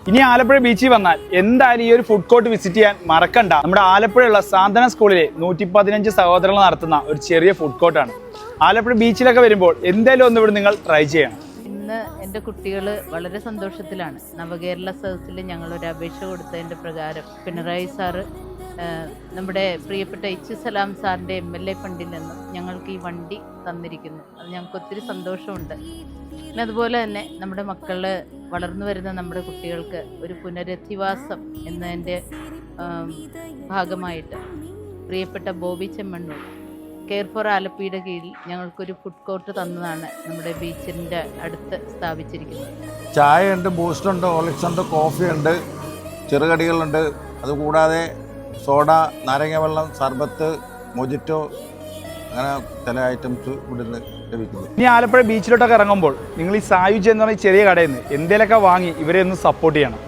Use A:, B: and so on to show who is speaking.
A: ഇനി ആലപ്പുഴ ബീച്ചിൽ വന്നാൽ എന്തായാലും ഈ ഒരു ഫുഡ് കോർട്ട് വിസിറ്റ് ചെയ്യാൻ മറക്കണ്ട. നമ്മുടെ ആലപ്പുഴയുള്ള സാന്ത്വന സ്കൂളിലെ 115 സഹോദരങ്ങൾ നടത്തുന്ന ഒരു ചെറിയ ഫുഡ് കോർട്ടാണ്. ആലപ്പുഴ ബീച്ചിലൊക്കെ വരുമ്പോൾ എന്തായാലും ഒന്ന് ഇവിടെ നിങ്ങൾ ട്രൈ ചെയ്യണം.
B: ഇന്ന് എൻ്റെ കുട്ടികൾ വളരെ സന്തോഷത്തിലാണ്. നവകേരള സദസ്സിൽ ഞങ്ങളൊരു അപേക്ഷ കൊടുത്തതിൻ്റെ പ്രകാരം പിണറായി സാറ് നമ്മുടെ പ്രിയപ്പെട്ട എച്ച് സലാം സാറിൻ്റെ MLA ഫണ്ടിൽ നിന്നും ഞങ്ങൾക്ക് ഈ വണ്ടി തന്നിരിക്കുന്നു. അത് ഞങ്ങൾക്ക് ഒത്തിരി സന്തോഷമുണ്ട്. പിന്നെ അതുപോലെ തന്നെ നമ്മുടെ മക്കൾ വളർന്നു വരുന്ന നമ്മുടെ കുട്ടികൾക്ക് ഒരു പുനരധിവാസം എന്നതിൻ്റെ ഭാഗമായിട്ട് പ്രിയപ്പെട്ട ബോബി ചെമ്മണ്ണൂർ കെയർ ഫോർ ആലപ്പിയുടെ കീഴിൽ ഞങ്ങൾക്കൊരു ഫുഡ് കോർട്ട് തന്നതാണ് നമ്മുടെ ബീച്ചിൻ്റെ അടുത്ത് സ്ഥാപിച്ചിരിക്കുന്നത്.
C: ചായ ഉണ്ട്, ബൂസ്റ്റ് ഉണ്ട്, ഹോർലിക്സ് ഉണ്ട്, കോഫി ഉണ്ട്, ചെറുകടികളുണ്ട്. അതുകൂടാതെ സോഡ, നാരങ്ങ വെള്ളം, സർബത്ത്, മൊജിറ്റോ, അങ്ങനെ ചില ഐറ്റംസ് ഇവിടുന്ന് ലഭിക്കുന്നു.
A: ഇനി ആലപ്പുഴ ബീച്ചിലോട്ടൊക്കെ ഇറങ്ങുമ്പോൾ നിങ്ങൾ ഈ സായുജ് എന്ന് പറഞ്ഞ ചെറിയ കടയിൽ നിന്ന് എന്തെങ്കിലുമൊക്കെ വാങ്ങി ഇവരെ ഒന്ന് സപ്പോർട്ട് ചെയ്യണം.